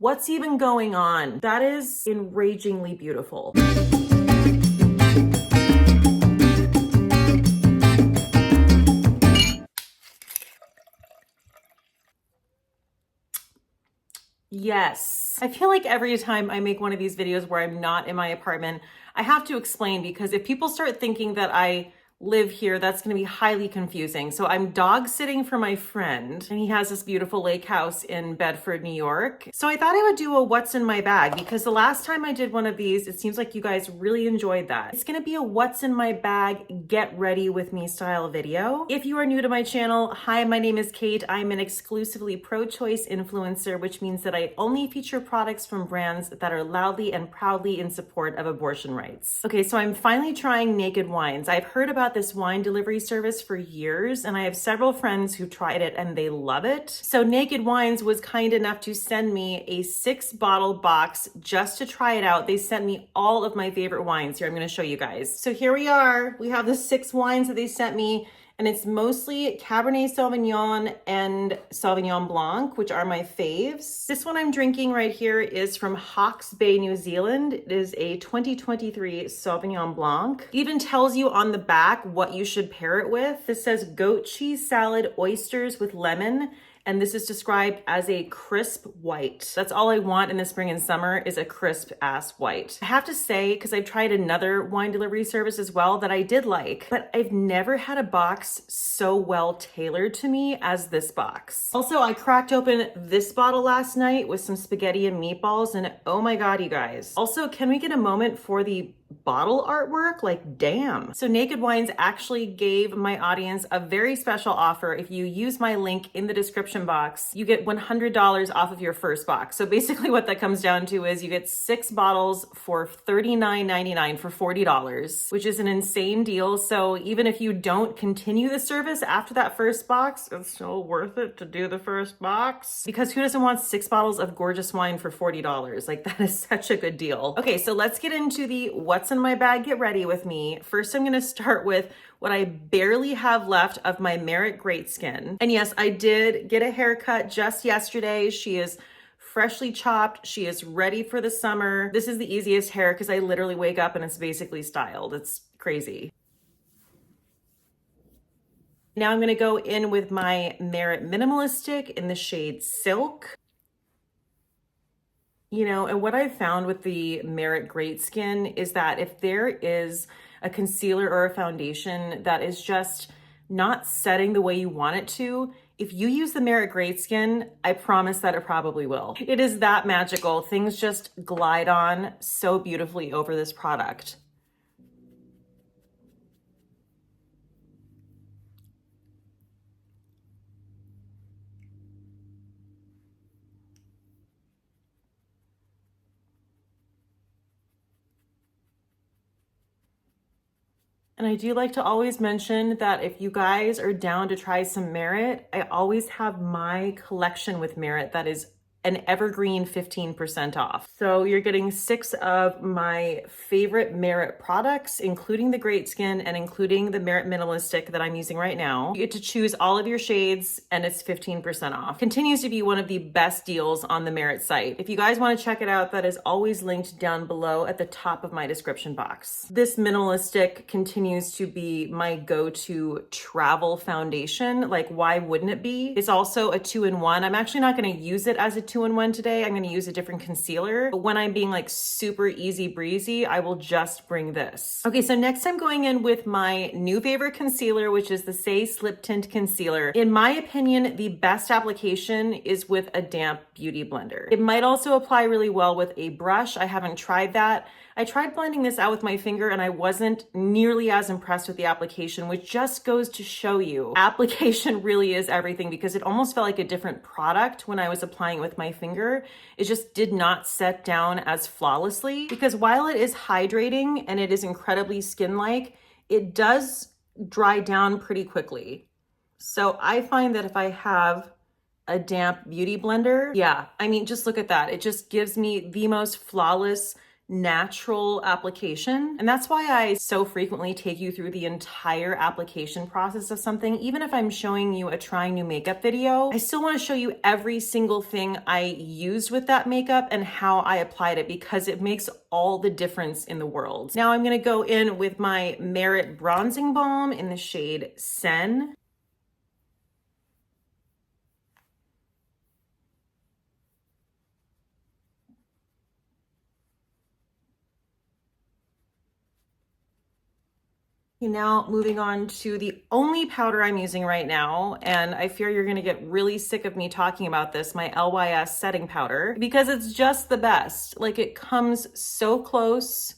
What's even going on? That is enragingly beautiful. Yes. I feel like every time I make one of these videos where I'm not in my apartment, I have to explain, because if people start thinking that I live here, that's going to be highly confusing. So I'm dog sitting for my friend, and he has this beautiful lake house in Bedford, New York. So I thought I would do a what's in my bag, because the last time I did one of these, it seems like you guys really enjoyed that. It's going to be a what's in my bag, get ready with me style video. If you are new to my channel, hi, my name is Cate. I'm an exclusively pro-choice influencer, which means that I only feature products from brands that are loudly and proudly in support of abortion rights. Okay, so I'm finally trying Naked Wines. I've heard about this wine delivery service for years, and I have several friends who tried it and they love it. So Naked Wines was kind enough to send me a 6-bottle box just to try it out. They sent me all of my favorite wines. Here, I'm going to show you guys. So here we are. We have the 6 wines that they sent me, and it's mostly Cabernet Sauvignon and Sauvignon Blanc, which are my faves. This one I'm drinking right here is from Hawke's Bay, New Zealand. It is a 2023 Sauvignon Blanc. It even tells you on the back what you should pair it with. This says goat cheese salad, oysters with lemon, and this is described as a crisp white. That's all I want in the spring and summer, is a crisp ass white. I have to say, because I've tried another wine delivery service as well that I did like, but I've never had a box so well tailored to me as this box. Also, I cracked open this bottle last night with some spaghetti and meatballs, and oh my God, you guys. Also, can we get a moment for the bottle artwork? Like, damn. So Naked Wines actually gave my audience a very special offer. If you use my link in the description box, you get $100 off of your first box. So basically what that comes down to is you get 6 bottles for $39.99 for $40, which is an insane deal. So even if you don't continue the service after that first box, it's still worth it to do the first box, because who doesn't want 6 bottles of gorgeous wine for $40? Like, that is such a good deal. Okay, so let's get into the what's in my bag, get ready with me. First, I'm gonna start with what I barely have left of my Merit Great Skin. And yes, I did get a haircut just yesterday. She is freshly chopped. She is ready for the summer. This is the easiest hair because I literally wake up and it's basically styled. It's crazy. Now I'm gonna go in with my Merit Minimalistic in the shade Silk. You know, and what I've found with the Merit Great Skin is that if there is a concealer or a foundation that is just not setting the way you want it to, if you use the Merit Great Skin, I promise that it probably will. It is that magical. Things just glide on so beautifully over this product. And I do like to always mention that if you guys are down to try some Merit, I always have my collection with Merit that is an evergreen 15% off. So you're getting 6 of my favorite Merit products, including the Great Skin and including the Merit Minimalistic that I'm using right now. You get to choose all of your shades and it's 15% off. Continues to be one of the best deals on the Merit site. If you guys want to check it out, that is always linked down below at the top of my description box. This Minimalistic continues to be my go-to travel foundation. Like, why wouldn't it be? It's also a 2-in-1. I'm actually not going to use it as a 2-in-1 today. I'm going to use a different concealer. But when I'm being like super easy breezy, I will just bring this. Okay, so next I'm going in with my new favorite concealer, which is the Say Slip Tint Concealer. In my opinion, the best application is with a damp beauty blender. It might also apply really well with a brush. I haven't tried that. I tried blending this out with my finger and I wasn't nearly as impressed with the application, which just goes to show you application really is everything, because it almost felt like a different product when I was applying it with my finger. It just did not set down as flawlessly, because while it is hydrating and it is incredibly skin-like, it does dry down pretty quickly. So I find that if I have a damp beauty blender, yeah, I mean, just look at that. It just gives me the most flawless natural application. And that's why I so frequently take you through the entire application process of something. Even if I'm showing you a trying new makeup video, I still want to show you every single thing I used with that makeup and how I applied it, because it makes all the difference in the world. Now I'm going to go in with my Merit Bronzing Balm in the shade Sen. Now moving on to the only powder I'm using right now, and I fear you're gonna get really sick of me talking about this, my LYS setting powder, because it's just the best. Like, it comes so close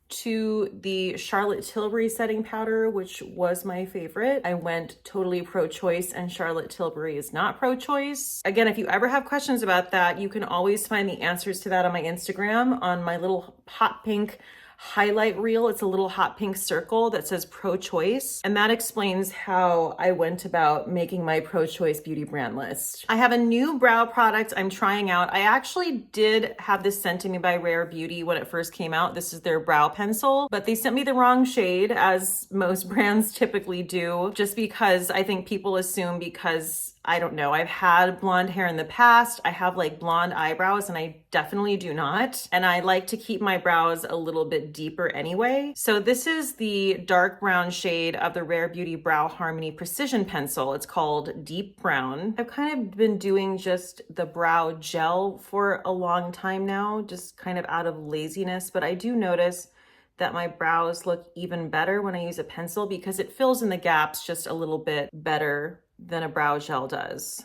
to the Charlotte Tilbury setting powder, which was my favorite. I went totally pro-choice, and Charlotte Tilbury is not pro-choice. Again, if you ever have questions about that, you can always find the answers to that on my Instagram, on my little hot pink highlight reel. It's a little hot pink circle that says pro-choice, and that explains how I went about making my pro-choice beauty brand list. I have a new brow product I'm trying out. I actually did have this sent to me by Rare Beauty when it first came out. This is their brow pencil, but they sent me the wrong shade, as most brands typically do, just because I think people assume, because I don't know, I've had blonde hair in the past, I have like blonde eyebrows, and I definitely do not. And I like to keep my brows a little bit deeper anyway. So this is the dark brown shade of the Rare Beauty Brow Harmony Precision Pencil. It's called Deep Brown. I've kind of been doing just the brow gel for a long time now, just kind of out of laziness, but I do notice that my brows look even better when I use a pencil, because it fills in the gaps just a little bit better than a brow gel does.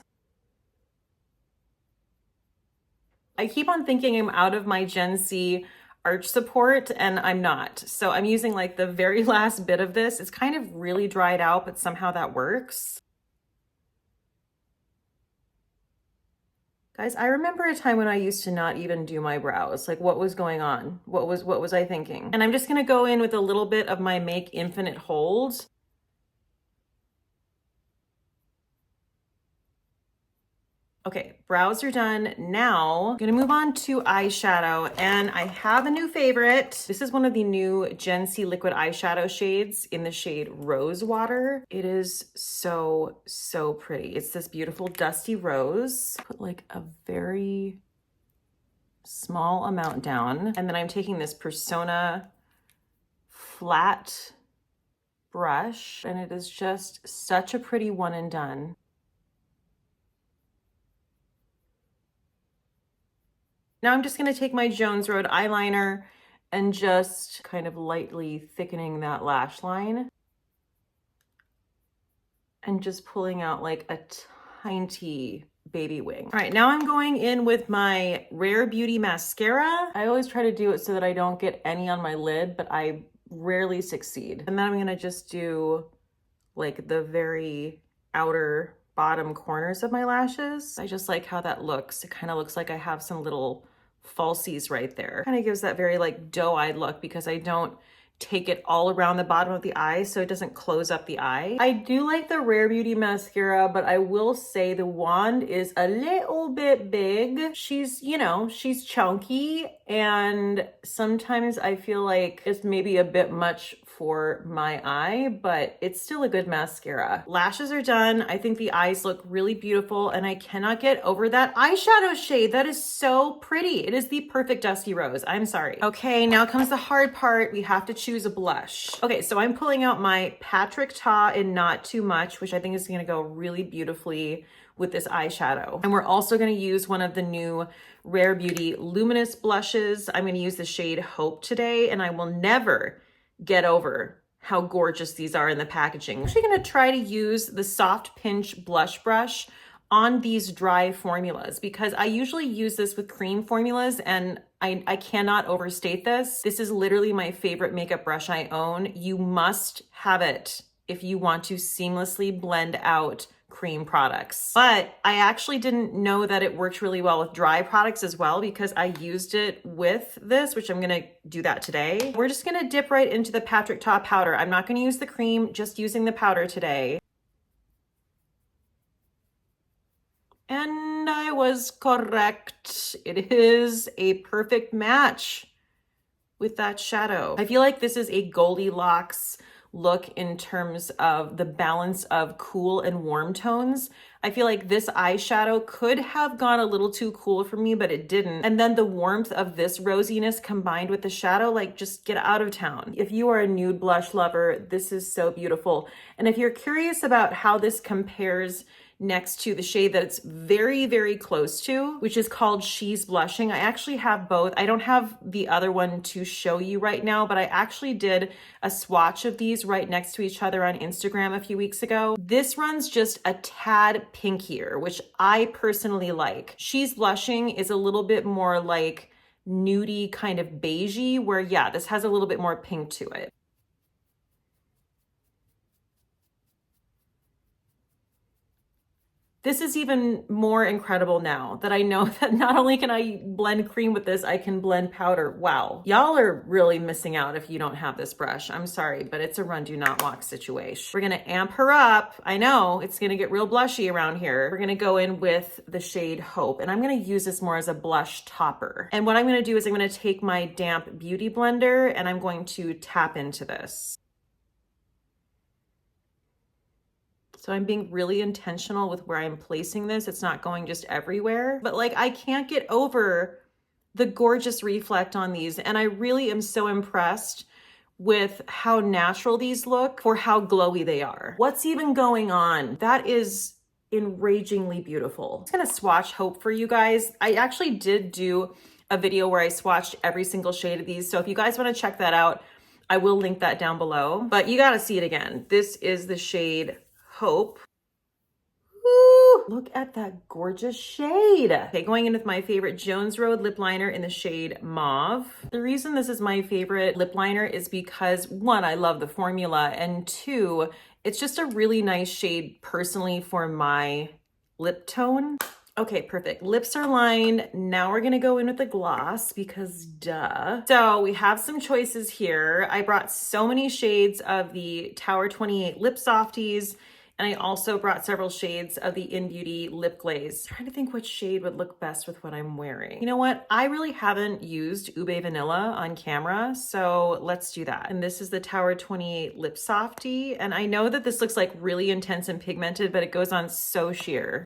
I keep on thinking I'm out of my Gen C arch support, and I'm not. So I'm using like the very last bit of this. It's kind of really dried out, but somehow that works. Guys, I remember a time when I used to not even do my brows. Like, what was going on? What was I thinking? And I'm just gonna go in with a little bit of my Make Infinite Hold. Okay, brows are done. Now I'm gonna move on to eyeshadow, and I have a new favorite. This is one of the new Gen C liquid eyeshadow shades in the shade Rose Water. It is so, so pretty. It's this beautiful dusty rose. Put like a very small amount down, and then I'm taking this Persona flat brush, and it is just such a pretty one and done. Now I'm just gonna take my Jones Road eyeliner and just kind of lightly thickening that lash line, and just pulling out like a tiny baby wing. All right, now I'm going in with my Rare Beauty mascara. I always try to do it so that I don't get any on my lid, but I rarely succeed. And then I'm gonna just do like the very outer bottom corners of my lashes. I just like how that looks. It kind of looks like I have some little falsies right there. Kind of gives that very like doe-eyed look, because I don't take it all around the bottom of the eye so it doesn't close up the eye. I do like the Rare Beauty mascara, but I will say the wand is a little bit big. She's, you know, she's chunky, and sometimes I feel like it's maybe a bit much for my eye, but it's still a good mascara. Lashes are done. I think the eyes look really beautiful, and I cannot get over that eyeshadow shade. That is so pretty. It is the perfect dusty rose. I'm sorry. Okay, now comes the hard part. We have to choose a blush. Okay, so I'm pulling out my Patrick Ta in Not Too Much, which I think is gonna go really beautifully with this eyeshadow. And we're also gonna use one of the new Rare Beauty Luminous blushes. I'm gonna use the shade Hope today, and I will never get over how gorgeous these are in the packaging. I'm actually gonna try to use the Soft Pinch blush brush on these dry formulas, because I usually use this with cream formulas, and I cannot overstate this. This is literally my favorite makeup brush I own. You must have it if you want to seamlessly blend out cream products. But I actually didn't know that it worked really well with dry products as well, because I used it with this, which I'm gonna do that today. We're just gonna dip right into the Patrick Ta powder. I'm not gonna use the cream, just using the powder today. And I was correct. It is a perfect match with that shadow. I feel like this is a Goldilocks look in terms of the balance of cool and warm tones. I feel like this eyeshadow could have gone a little too cool for me, but it didn't. And then the warmth of this rosiness combined with the shadow, like just get out of town. If you are a nude blush lover, this is so beautiful. And if you're curious about how this compares next to the shade that it's very, very close to, which is called She's Blushing. I actually have both. I don't have the other one to show you right now, but I actually did a swatch of these right next to each other on Instagram a few weeks ago. This runs just a tad pinkier, which I personally like. She's Blushing is a little bit more like nudie kind of beigey, where yeah, this has a little bit more pink to it. This is even more incredible now that I know that not only can I blend cream with this, I can blend powder. Wow. Y'all are really missing out if you don't have this brush. I'm sorry, but it's a run, do not walk situation. We're gonna amp her up. I know it's gonna get real blushy around here. We're gonna go in with the shade Hope, and I'm gonna use this more as a blush topper. And what I'm gonna do is I'm gonna take my damp beauty blender and I'm going to tap into this. So I'm being really intentional with where I'm placing this. It's not going just everywhere, but like I can't get over the gorgeous reflect on these. And I really am so impressed with how natural these look for how glowy they are. What's even going on? That is enragingly beautiful. I'm just gonna swatch Hope for you guys. I actually did do a video where I swatched every single shade of these. So if you guys wanna check that out, I will link that down below, but you gotta see it again. This is the shade Hope. Ooh, look at that gorgeous shade. Okay, going in with my favorite Jones Road lip liner in the shade Mauve. The reason this is my favorite lip liner is because one, I love the formula, and two, it's just a really nice shade personally for my lip tone. Okay, perfect. Lips are lined. Now we're gonna go in with the gloss because duh. So we have some choices here. I brought so many shades of the Tower 28 Lip Softies, and I also brought several shades of the In Beauty Lip Glaze. I'm trying to think which shade would look best with what I'm wearing. You know what? I really haven't used Ube Vanilla on camera, so let's do that. And this is the Tower 28 Lip Softie. And I know that this looks like really intense and pigmented, but it goes on so sheer.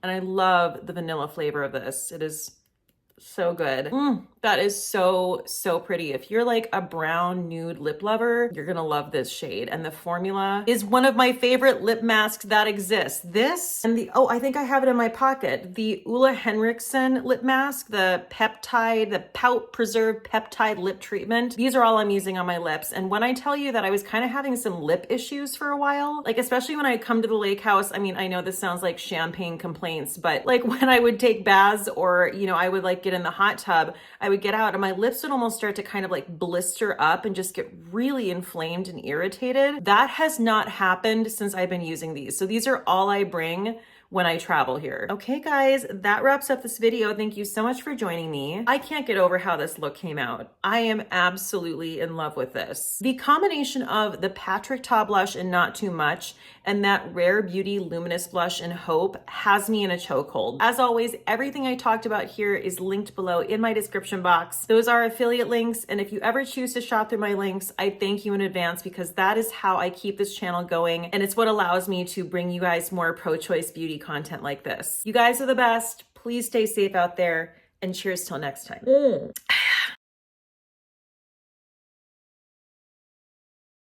And I love the vanilla flavor of this. It is so good. That is so, so pretty. If you're like a brown nude lip lover, you're gonna love this shade. And the formula is one of my favorite lip masks that exists. This and the, oh, I think I have it in my pocket. The Ulla Henriksen lip mask, the peptide, the Pout Preserve Peptide Lip Treatment. These are all I'm using on my lips. And when I tell you that I was kind of having some lip issues for a while, like especially when I come to the lake house, I mean, I know this sounds like champagne complaints, but like when I would take baths or, you know, I would like get in the hot tub, I would get out and my lips would almost start to kind of like blister up and just get really inflamed and irritated. That has not happened since I've been using these. So these are all I bring when I travel here. Okay guys, that wraps up this video. Thank you so much for joining me. I can't get over how this look came out. I am absolutely in love with this. The combination of the Patrick Ta blush and Not Too Much and that Rare Beauty Luminous blush in Hope has me in a chokehold. As always, everything I talked about here is linked below in my description box. Those are affiliate links, and if you ever choose to shop through my links, I thank you in advance because that is how I keep this channel going, and it's what allows me to bring you guys more pro-choice beauty content like this. You guys are the best. Please stay safe out there, and cheers till next time.